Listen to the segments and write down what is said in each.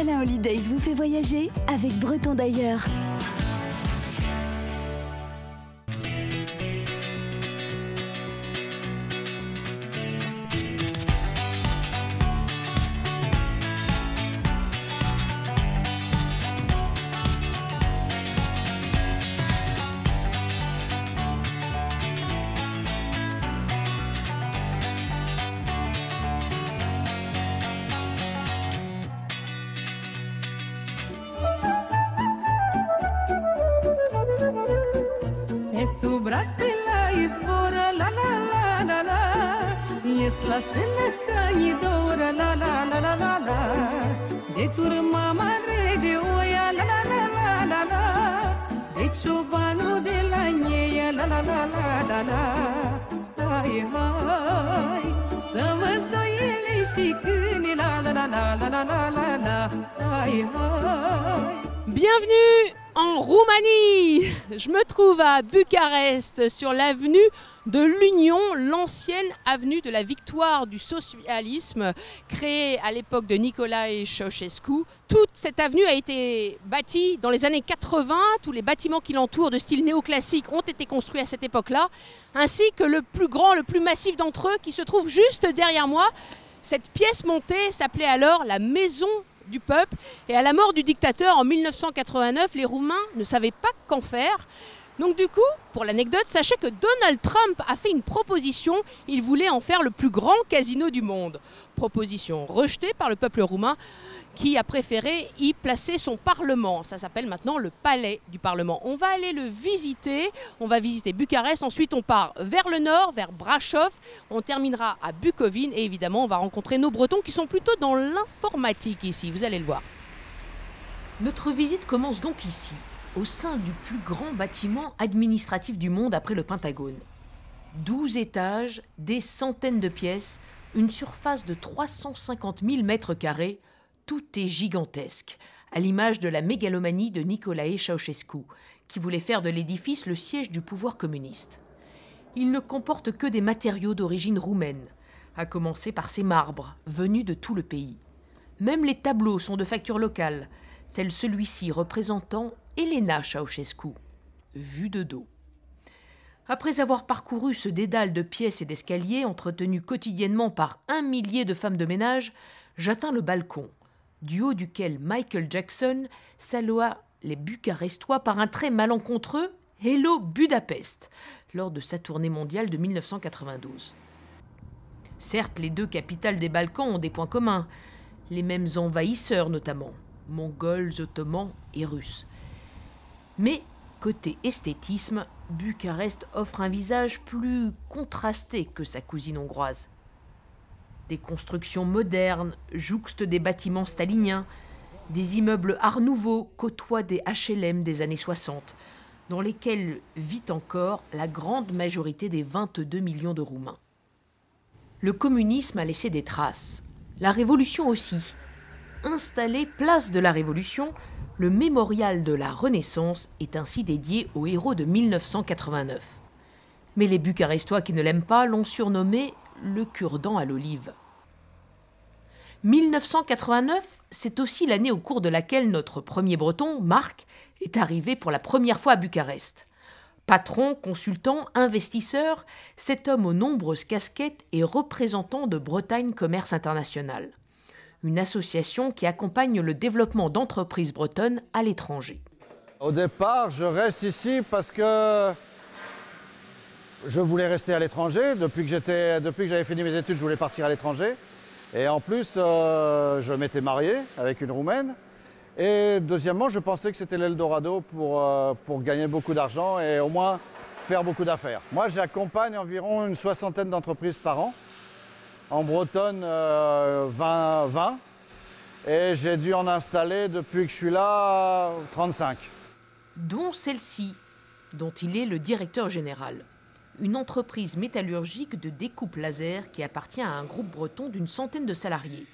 Michelin Holidays vous fait voyager avec Breton d'ailleurs. La stână ca e doră, la la la la la la. De turma mare de oia, la la la la la la. De ciobanul de la neia, la la la la la la. Hai, hai, să mă soiele și câine, la la la la la la la la la. Hai, hai. Bienvenue en Roumanie. Je me trouve à Bucarest, sur l'avenue de l'Union, l'ancienne avenue de la victoire du socialisme, créée à l'époque de Nicolae Ceausescu. Toute cette avenue a été bâtie dans les années 80. Tous les bâtiments qui l'entourent de style néoclassique ont été construits à cette époque-là, ainsi que le plus grand, le plus massif d'entre eux qui se trouve juste derrière moi. Cette pièce montée s'appelait alors la Maison du peuple, et à la mort du dictateur en 1989, les Roumains ne savaient pas qu'en faire. Donc du coup, pour l'anecdote, sachez que Donald Trump a fait une proposition, il voulait en faire le plus grand casino du monde. Proposition rejetée par le peuple roumain qui a préféré y placer son parlement. Ça s'appelle maintenant le palais du Parlement. On va aller le visiter, on va visiter Bucarest, ensuite on part vers le nord, vers Brașov, on terminera à Bukovine et évidemment on va rencontrer nos Bretons qui sont plutôt dans l'informatique ici, vous allez le voir. Notre visite commence donc ici, au sein du plus grand bâtiment administratif du monde après le Pentagone. 12 étages, des centaines de pièces, une surface de 350 000 mètres carrés. Tout est gigantesque, à l'image de la mégalomanie de Nicolae Ceausescu, qui voulait faire de l'édifice le siège du pouvoir communiste. Il ne comporte que des matériaux d'origine roumaine, à commencer par ces marbres, venus de tout le pays. Même les tableaux sont de facture locale, tel celui-ci représentant Elena Ceausescu, vue de dos. Après avoir parcouru ce dédale de pièces et d'escaliers entretenu quotidiennement par 1 millier de femmes de ménage, j'atteins le balcon, du haut duquel Michael Jackson salua les Bucarestois par un trait malencontreux « Hello Budapest » lors de sa tournée mondiale de 1992. Certes, les deux capitales des Balkans ont des points communs, les mêmes envahisseurs notamment, mongols, ottomans et russes. Mais, côté esthétisme, Bucarest offre un visage plus contrasté que sa cousine hongroise. Des constructions modernes jouxtent des bâtiments staliniens, des immeubles art nouveau côtoient des HLM des années 60, dans lesquels vit encore la grande majorité des 22 millions de Roumains. Le communisme a laissé des traces, la Révolution aussi. Installé place de la Révolution, le mémorial de la Renaissance est ainsi dédié aux héros de 1989. Mais les Bucarestois qui ne l'aiment pas l'ont surnommé le cure-dent à l'olive. 1989, c'est aussi l'année au cours de laquelle notre premier Breton, Marc, est arrivé pour la première fois à Bucarest. Patron, consultant, investisseur, cet homme aux nombreuses casquettes est représentant de Bretagne Commerce International, une association qui accompagne le développement d'entreprises bretonnes à l'étranger. Au départ, je reste ici parce que je voulais rester à l'étranger. Depuis que j'avais fini mes études, je voulais partir à l'étranger. Et en plus, je m'étais marié avec une Roumaine. Et deuxièmement, je pensais que c'était l'Eldorado pour gagner beaucoup d'argent et au moins faire beaucoup d'affaires. Moi, j'accompagne environ une 60aine d'entreprises par an. En Bretonne, 20. Et j'ai dû en installer depuis que je suis là 35. Dont celle-ci, dont il est le directeur général. Une entreprise métallurgique de découpe laser qui appartient à un groupe breton d'une centaine de salariés,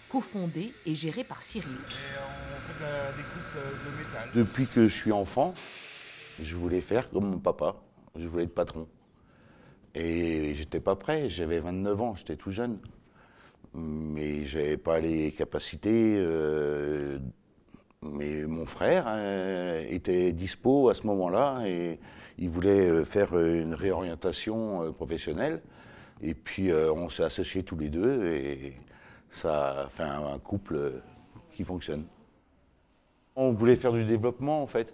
cofondé et géré par Cyril. Et on fait de la découpe de métal. Depuis que je suis enfant, je voulais faire comme mon papa, je voulais être patron. Et j'étais pas prêt, j'avais 29 ans, j'étais tout jeune. mais j'avais pas les capacités. Mais mon frère était dispo à ce moment-là et il voulait faire une réorientation professionnelle. Et puis on s'est associés tous les deux et ça a fait un couple qui fonctionne. On voulait faire du développement en fait.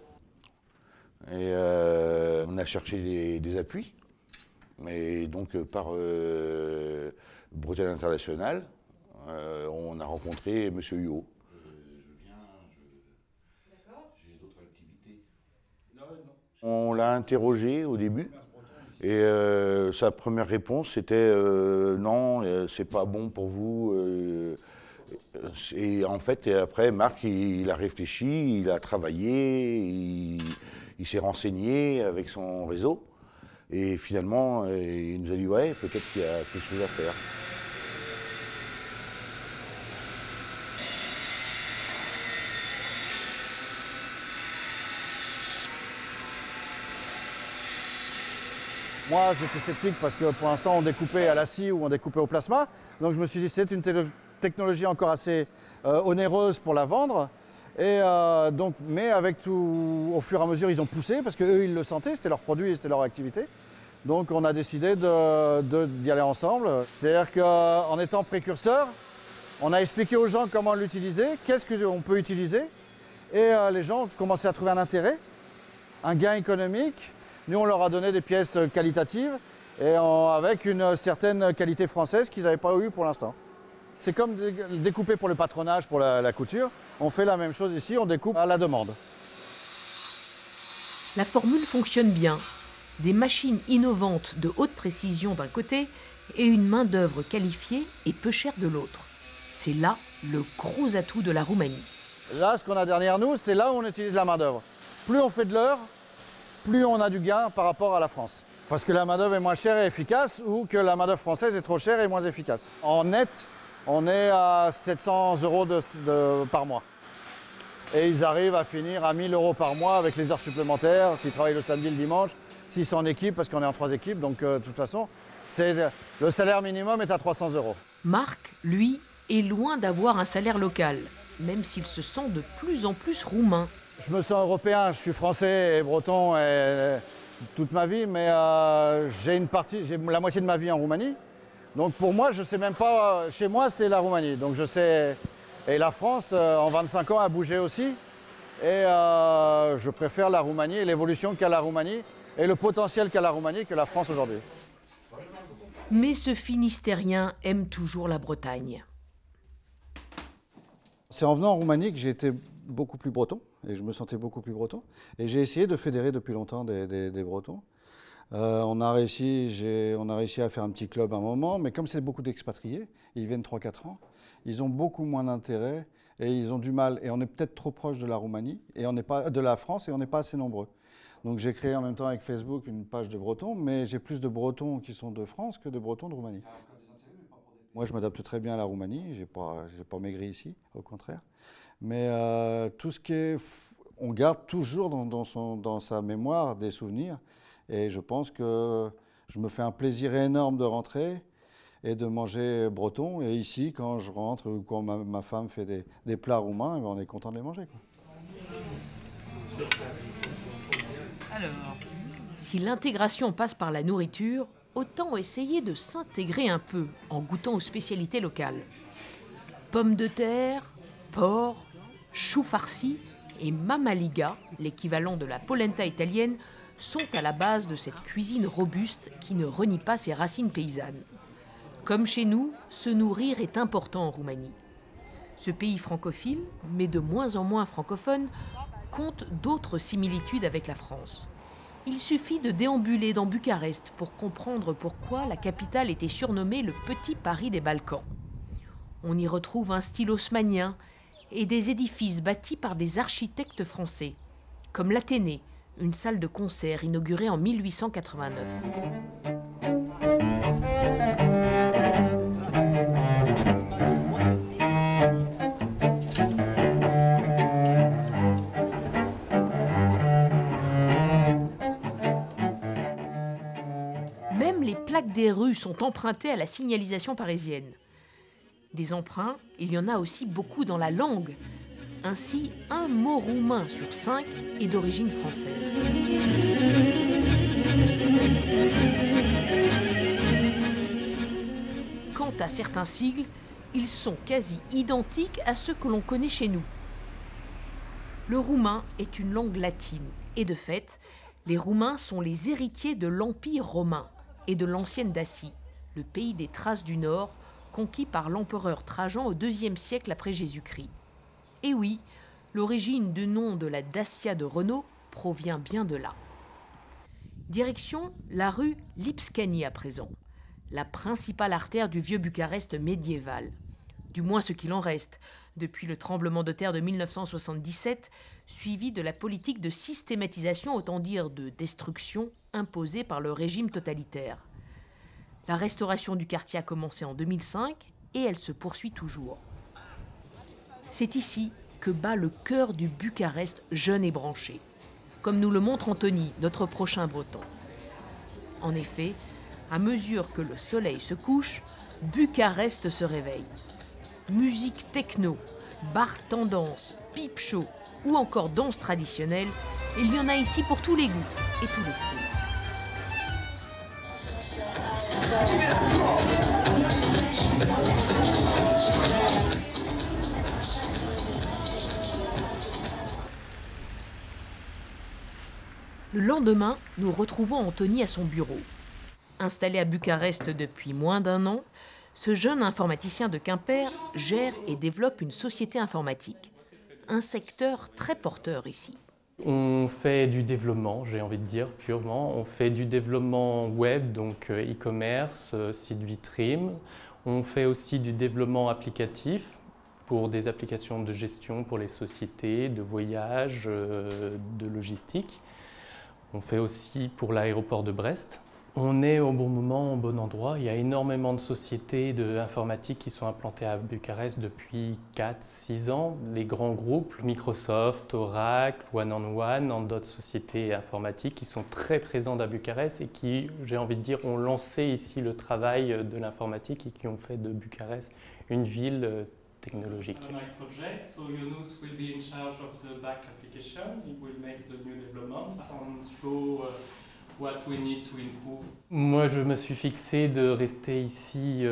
Et on a cherché des appuis. Et donc par Bretagne International, on a rencontré M. Huot. On l'a interrogé au début et sa première réponse c'était non, c'est pas bon pour vous. Et en fait, après, Marc, il a réfléchi, il a travaillé, il s'est renseigné avec son réseau et finalement, il nous a dit ouais, peut-être qu'il y a quelque chose à faire. Moi, j'étais sceptique parce que pour l'instant, on découpait à la scie ou on découpait au plasma. Donc je me suis dit, c'est une technologie encore assez onéreuse pour la vendre. Et mais avec tout, au fur et à mesure, ils ont poussé parce qu'eux, ils le sentaient, c'était leur produit et c'était leur activité. Donc on a décidé d'y aller ensemble. C'est-à-dire qu'en étant précurseur, on a expliqué aux gens comment l'utiliser, qu'est-ce qu'on peut utiliser. Et les gens ont commencé à trouver un intérêt, un gain économique. Nous, on leur a donné des pièces qualitatives et avec une certaine qualité française qu'ils n'avaient pas eu pour l'instant. C'est comme découper pour le patronage, pour la couture. On fait la même chose ici, on découpe à la demande. La formule fonctionne bien. Des machines innovantes de haute précision d'un côté et une main-d'œuvre qualifiée et peu chère de l'autre. C'est là le gros atout de la Roumanie. Là, ce qu'on a derrière nous, c'est là où on utilise la main-d'œuvre. Plus on fait de l'heure, plus on a du gain par rapport à la France. Parce que la main-d'œuvre est moins chère et efficace ou que la main-d'œuvre française est trop chère et moins efficace. En net, on est à 700 € par mois. Et ils arrivent à finir à 1000 € par mois avec les heures supplémentaires, s'ils travaillent le samedi, le dimanche, s'ils sont en équipe, parce qu'on est en 3 équipes. Donc de toute façon, le salaire minimum est à 300 €. Marc, lui, est loin d'avoir un salaire local, même s'il se sent de plus en plus roumain. Je me sens européen, je suis français et breton toute ma vie, mais j'ai la moitié de ma vie en Roumanie. Donc pour moi, je ne sais même pas, chez moi c'est la Roumanie. Donc je sais, et la France en 25 ans a bougé aussi. Et je préfère la Roumanie et l'évolution qu'a la Roumanie et le potentiel qu'a la Roumanie que la France aujourd'hui. Mais ce Finistérien aime toujours la Bretagne. C'est en venant en Roumanie que j'ai été beaucoup plus breton, et je me sentais beaucoup plus breton. Et j'ai essayé de fédérer depuis longtemps des Bretons. On a réussi à faire un petit club à un moment, mais comme c'est beaucoup d'expatriés, ils viennent 3-4 ans, ils ont beaucoup moins d'intérêt et ils ont du mal. Et on est peut-être trop proche de la Roumanie, et on n'est pas de la France, et on n'est pas assez nombreux. Donc j'ai créé en même temps avec Facebook une page de Bretons, mais j'ai plus de Bretons qui sont de France que de Bretons de Roumanie. Moi, je m'adapte très bien à la Roumanie, j'ai pas maigri ici, au contraire. Mais tout ce qui est... On garde toujours dans sa mémoire des souvenirs. Et je pense que je me fais un plaisir énorme de rentrer et de manger breton. Et ici, quand je rentre ou quand ma femme fait des plats roumains, on est content de les manger, quoi. Alors, si l'intégration passe par la nourriture, autant essayer de s'intégrer un peu en goûtant aux spécialités locales. Pommes de terre, porc, choux farcis et mamaliga, l'équivalent de la polenta italienne, sont à la base de cette cuisine robuste qui ne renie pas ses racines paysannes. Comme chez nous, se nourrir est important en Roumanie. Ce pays francophile, mais de moins en moins francophone, compte d'autres similitudes avec la France. Il suffit de déambuler dans Bucarest pour comprendre pourquoi la capitale était surnommée le Petit Paris des Balkans. On y retrouve un style haussmannien et des édifices bâtis par des architectes français, comme l'Athénée, une salle de concert inaugurée en 1889. Même les plaques des rues sont empruntées à la signalisation parisienne. Des emprunts, il y en a aussi beaucoup dans la langue. Ainsi, un mot roumain sur 5 est d'origine française. Quant à certains sigles, ils sont quasi identiques à ceux que l'on connaît chez nous. Le roumain est une langue latine et de fait, les Roumains sont les héritiers de l'Empire romain et de l'ancienne Dacie, le pays des Thraces du Nord, conquis par l'empereur Trajan au IIe siècle après Jésus-Christ. Et oui, l'origine du nom de la Dacia de Renault provient bien de là. Direction la rue Lipscani à présent, la principale artère du vieux Bucarest médiéval. Du moins ce qu'il en reste, depuis le tremblement de terre de 1977, suivi de la politique de systématisation, autant dire de destruction, imposée par le régime totalitaire. La restauration du quartier a commencé en 2005 et elle se poursuit toujours. C'est ici que bat le cœur du Bucarest jeune et branché, comme nous le montre Anthony, notre prochain breton. En effet, à mesure que le soleil se couche, Bucarest se réveille. Musique techno, bar tendance, pipe show ou encore danse traditionnelle, il y en a ici pour tous les goûts et tous les styles. Le lendemain, nous retrouvons Anthony à son bureau. Installé à Bucarest depuis moins d'1 an, ce jeune informaticien de Quimper gère et développe une société informatique. Un secteur très porteur ici. On fait du développement, j'ai envie de dire, purement. On fait du développement web, donc e-commerce, site vitrine. On fait aussi du développement applicatif pour des applications de gestion pour les sociétés, de voyage, de logistique. On fait aussi pour l'aéroport de Brest. On est au bon moment, au bon endroit. Il y a énormément de sociétés d'informatique qui sont implantées à Bucarest depuis 4-6 ans. Les grands groupes, Microsoft, Oracle, One on One, d'autres sociétés informatiques qui sont très présentes à Bucarest et qui, j'ai envie de dire, ont lancé ici le travail de l'informatique et qui ont fait de Bucarest une ville technologique. My project, so Yunus will be in charge of the back application. He will make the new development and show what we need to improve. Moi, je me suis fixé de rester ici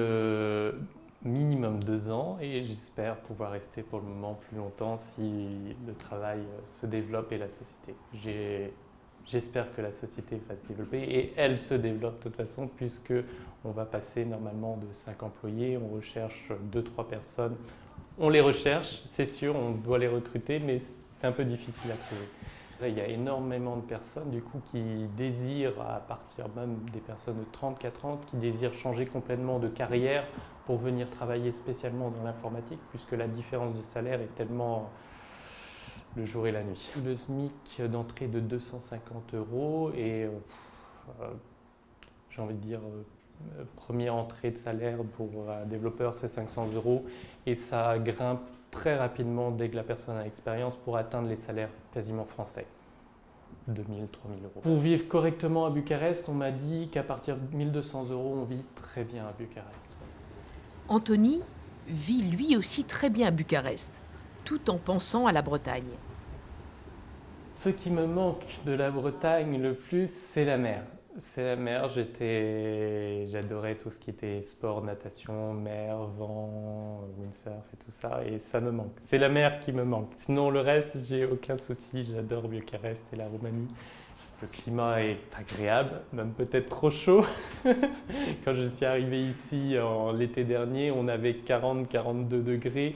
minimum 2 ans et j'espère pouvoir rester pour le moment plus longtemps si le travail se développe et la société. J'espère que la société va se développer et elle se développe de toute façon puisque on va passer normalement de 5 employés, on recherche 2-3 personnes. On les recherche, c'est sûr, on doit les recruter, mais c'est un peu difficile à trouver. Là, il y a énormément de personnes du coup, qui désirent, à partir même des personnes de 34 ans, qui désirent changer complètement de carrière pour venir travailler spécialement dans l'informatique, puisque la différence de salaire est tellement le jour et la nuit. Le SMIC d'entrée de 250 € et j'ai envie de dire première entrée de salaire pour un développeur c'est 500 € et ça grimpe très rapidement dès que la personne a l'expérience pour atteindre les salaires quasiment français. 2000, 3000 €. Pour vivre correctement à Bucarest, on m'a dit qu'à partir de 1200 € on vit très bien à Bucarest. Anthony vit lui aussi très bien à Bucarest, tout en pensant à la Bretagne. Ce qui me manque de la Bretagne le plus, c'est la mer. C'est la mer, j'adorais tout ce qui était sport, natation, mer, vent, windsurf et tout ça, et ça me manque. C'est la mer qui me manque. Sinon le reste, j'ai aucun souci, j'adore Bucarest et la Roumanie. Le climat est agréable, même peut-être trop chaud. Quand je suis arrivé ici l'été dernier, on avait 40-42 degrés.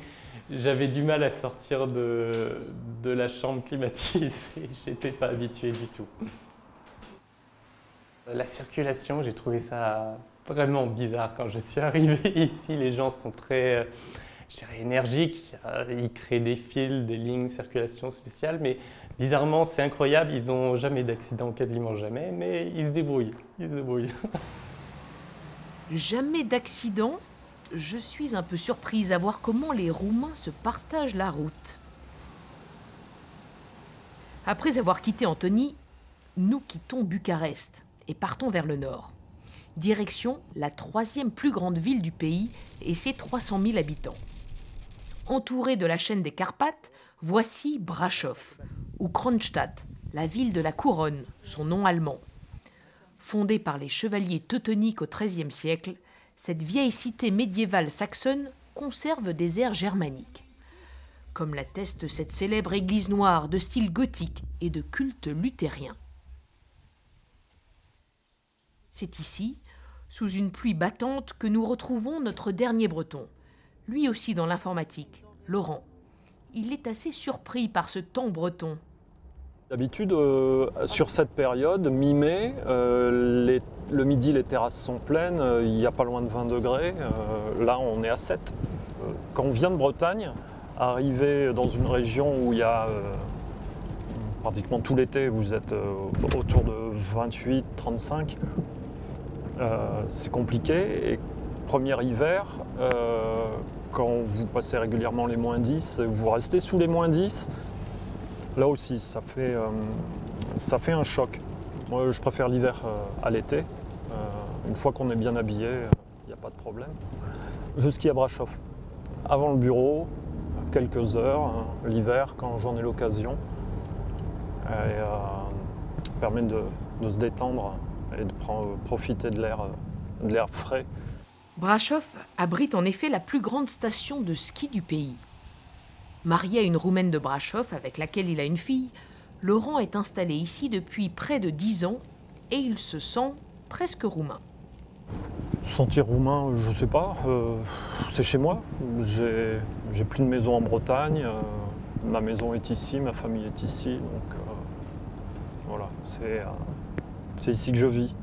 J'avais du mal à sortir de la chambre climatisée, je n'étais pas habitué du tout. La circulation, j'ai trouvé ça vraiment bizarre quand je suis arrivé ici. Les gens sont très, je dirais, énergiques. Ils créent des fils, des lignes de circulation spéciales, mais bizarrement, c'est incroyable. Ils n'ont jamais d'accident, quasiment jamais, mais ils se débrouillent. Ils se débrouillent. Jamais d'accident? Je suis un peu surprise à voir comment les Roumains se partagent la route. Après avoir quitté Anthony, nous quittons Bucarest et partons vers le nord. Direction la 3e plus grande ville du pays et ses 300 000 habitants. Entouré de la chaîne des Carpates, voici Brașov, ou Kronstadt, la ville de la couronne, son nom allemand. Fondée par les chevaliers teutoniques au XIIIe siècle, cette vieille cité médiévale saxonne conserve des airs germaniques. Comme l'atteste cette célèbre église noire de style gothique et de culte luthérien. C'est ici, sous une pluie battante, que nous retrouvons notre dernier Breton, lui aussi dans l'informatique, Laurent. Il est assez surpris par ce temps breton. D'habitude, sur cette période, mi-mai, le midi, les terrasses sont pleines, il n'y a pas loin de 20 degrés. Là, on est à 7. Quand on vient de Bretagne, arriver dans une région où il y a pratiquement tout l'été, vous êtes autour de 28, 35, c'est compliqué. Et premier hiver, quand vous passez régulièrement les moins 10, vous restez sous les moins 10, là aussi, ça fait un choc. Moi, je préfère l'hiver à l'été. Une fois qu'on est bien habillé, il n'y a pas de problème. Je skie à Brașov. Avant le bureau, quelques heures, l'hiver, quand j'en ai l'occasion. Permet de se détendre et de profiter de l'air frais. Brașov abrite en effet la plus grande station de ski du pays. Marié à une Roumaine de Brașov avec laquelle il a une fille, Laurent est installé ici depuis près de 10 ans et il se sent presque roumain. Sentir roumain, je sais pas, c'est chez moi. J'ai plus de maison en Bretagne, ma maison est ici, ma famille est ici, donc voilà, c'est ici que je vis.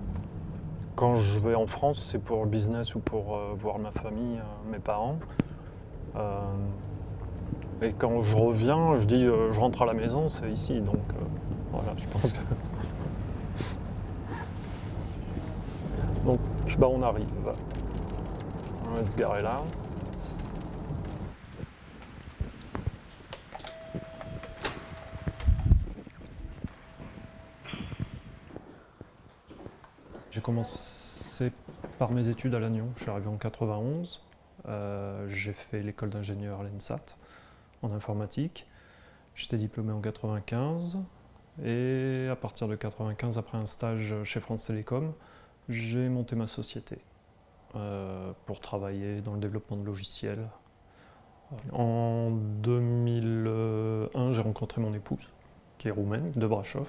Quand je vais en France, c'est pour le business ou pour voir ma famille, mes parents. Et quand je reviens, je dis je rentre à la maison, c'est ici, donc voilà, je pense que... Donc on arrive. On va se garer là. J'ai commencé par mes études à Lannion, je suis arrivé en 91. J'ai fait l'école d'ingénieur à l'ENSAT en informatique. J'étais diplômé en 95 et à partir de 95, après un stage chez France Télécom, j'ai monté ma société pour travailler dans le développement de logiciels. En 2001, j'ai rencontré mon épouse, qui est roumaine, de Brașov,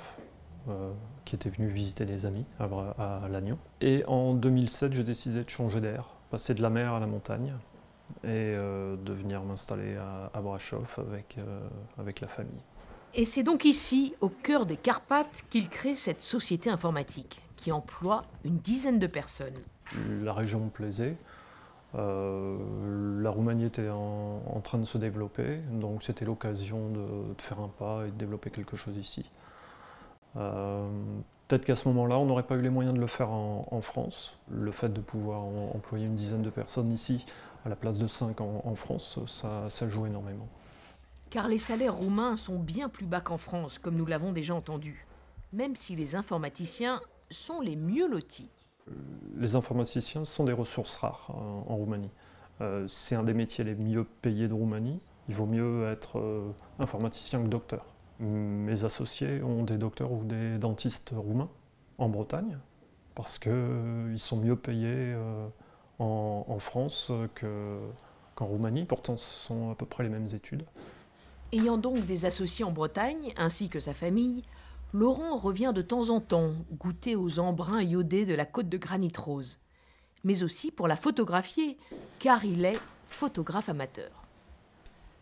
qui était venue visiter des amis à Lannion. Et en 2007, j'ai décidé de changer d'air, passer de la mer à la montagne et de venir m'installer à Brașov avec la famille. Et c'est donc ici, au cœur des Carpates, qu'il crée cette société informatique qui emploie une dizaine de personnes. La région me plaisait. La Roumanie était en train de se développer, donc c'était l'occasion de faire un pas et de développer quelque chose ici. Peut-être qu'à ce moment-là, on n'aurait pas eu les moyens de le faire en France. Le fait de pouvoir employer une dizaine de personnes ici, à la place de 5 en France, ça joue énormément. Car les salaires roumains sont bien plus bas qu'en France, comme nous l'avons déjà entendu, même si les informaticiens sont les mieux lotis. Les informaticiens sont des ressources rares en Roumanie. C'est un des métiers les mieux payés de Roumanie. Il vaut mieux être informaticien que docteur. Mes associés ont des docteurs ou des dentistes roumains en Bretagne parce qu'ils sont mieux payés en France qu'en Roumanie. Pourtant, ce sont à peu près les mêmes études. Ayant donc des associés en Bretagne, ainsi que sa famille, Laurent revient de temps en temps goûter aux embruns iodés de la côte de granit rose, mais aussi pour la photographier, car il est photographe amateur.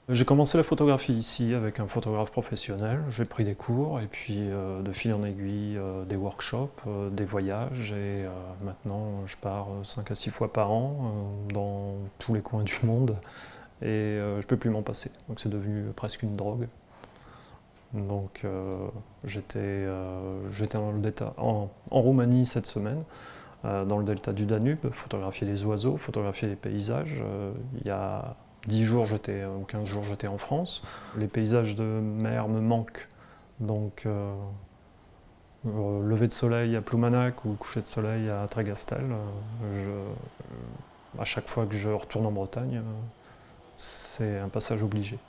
J'ai commencé la photographie ici avec un photographe professionnel. J'ai pris des cours et puis de fil en aiguille des workshops, des voyages et maintenant je pars 5 à 6 fois par an dans tous les coins du monde et je ne peux plus m'en passer. Donc c'est devenu presque une drogue. Donc j'étais en Roumanie cette semaine, dans le delta du Danube, photographier les oiseaux, photographier les paysages. Il y a 10 jours ou 15 jours j'étais en France. Les paysages de mer me manquent, donc Lever de soleil à Ploumanac ou coucher de soleil à Trégastel, à chaque fois que je retourne en Bretagne, c'est un passage obligé.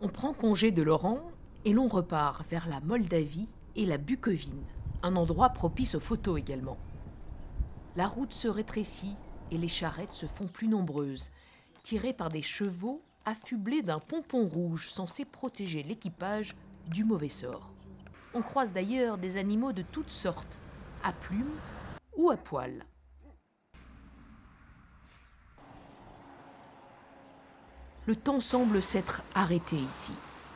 On prend congé de Laurent et l'on repart vers la Moldavie et la Bucovine, un endroit propice aux photos également. La route se rétrécit et les charrettes se font plus nombreuses, tirées par des chevaux affublés d'un pompon rouge censé protéger l'équipage du mauvais sort. On croise d'ailleurs des animaux de toutes sortes, à plumes ou à poils. Le temps semble s'être arrêté ici,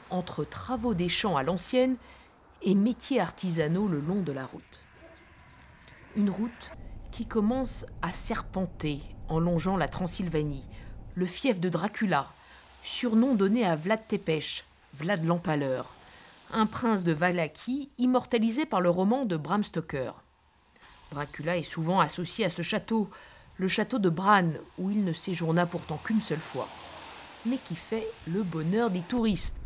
entre travaux des champs à l'ancienne et métiers artisanaux le long de la route. Une route qui commence à serpenter en longeant la Transylvanie, le fief de Dracula, surnom donné à Vlad Tepes, Vlad l'Empaleur, un prince de Valachie immortalisé par le roman de Bram Stoker. Dracula est souvent associé à ce château, le château de Bran, où il ne séjourna pourtant qu'une seule fois, mais qui fait le bonheur des touristes.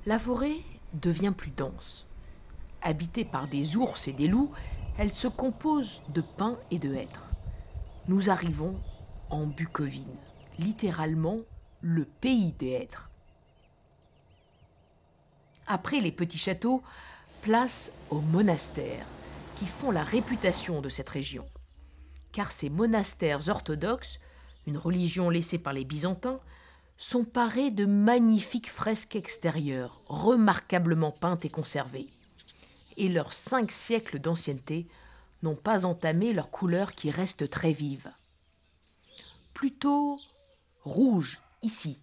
La forêt devient plus dense. Habitée par des ours et des loups, elle se compose de pins et de hêtres. Nous arrivons en Bucovine, littéralement le pays des hêtres. Après les petits châteaux, place aux monastères, qui font la réputation de cette région. Car ces monastères orthodoxes, une religion laissée par les Byzantins, sont parés de magnifiques fresques extérieures, remarquablement peintes et conservées. Et leurs 5 siècles d'ancienneté n'ont pas entamé leur couleur qui reste très vive. Plutôt rouge, ici,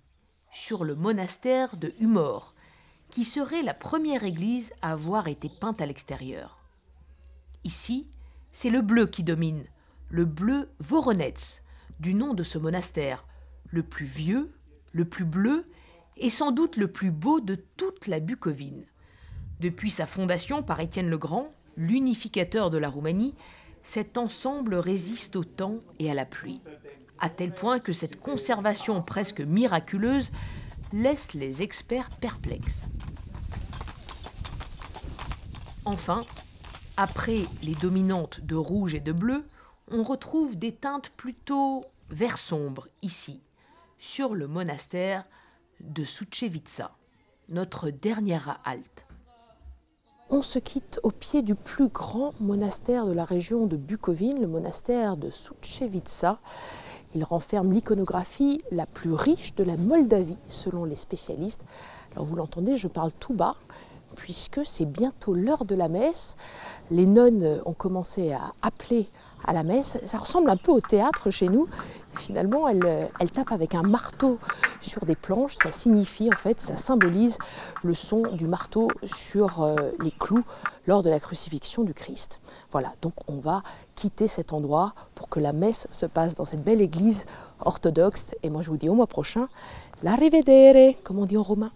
sur le monastère de Humor, qui serait la première église à avoir été peinte à l'extérieur. Ici, c'est le bleu qui domine, le bleu Voronezh, du nom de ce monastère, le plus vieux, le plus bleu et sans doute le plus beau de toute la Bucovine. Depuis sa fondation par Étienne le Grand, l'unificateur de la Roumanie, cet ensemble résiste au temps et à la pluie, à tel point que cette conservation presque miraculeuse laisse les experts perplexes. Enfin, après les dominantes de rouge et de bleu, on retrouve des teintes plutôt vert sombre ici, sur le monastère de Součevica, notre dernière halte. On se quitte au pied du plus grand monastère de la région de Bucovine, le monastère de Součevica. Il renferme l'iconographie la plus riche de la Moldavie, selon les spécialistes. Alors vous l'entendez, je parle tout bas, puisque c'est bientôt l'heure de la messe. Les nonnes ont commencé à appeler à la messe. Ça ressemble un peu au théâtre chez nous. Finalement, elles tapent avec un marteau sur des planches. Ça signifie, en fait, ça symbolise le son du marteau sur les clous lors de la crucifixion du Christ. Voilà, donc on va quitter cet endroit pour que la messe se passe dans cette belle église orthodoxe. Et moi, je vous dis au mois prochain, l'arrivedere, comme on dit en romain.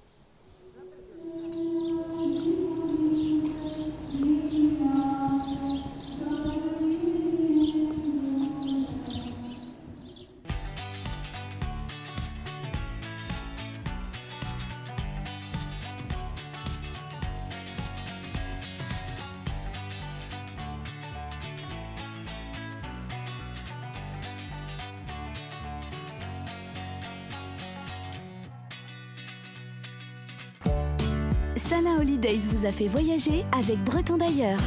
Salin Holidays vous a fait voyager avec Breton d'ailleurs.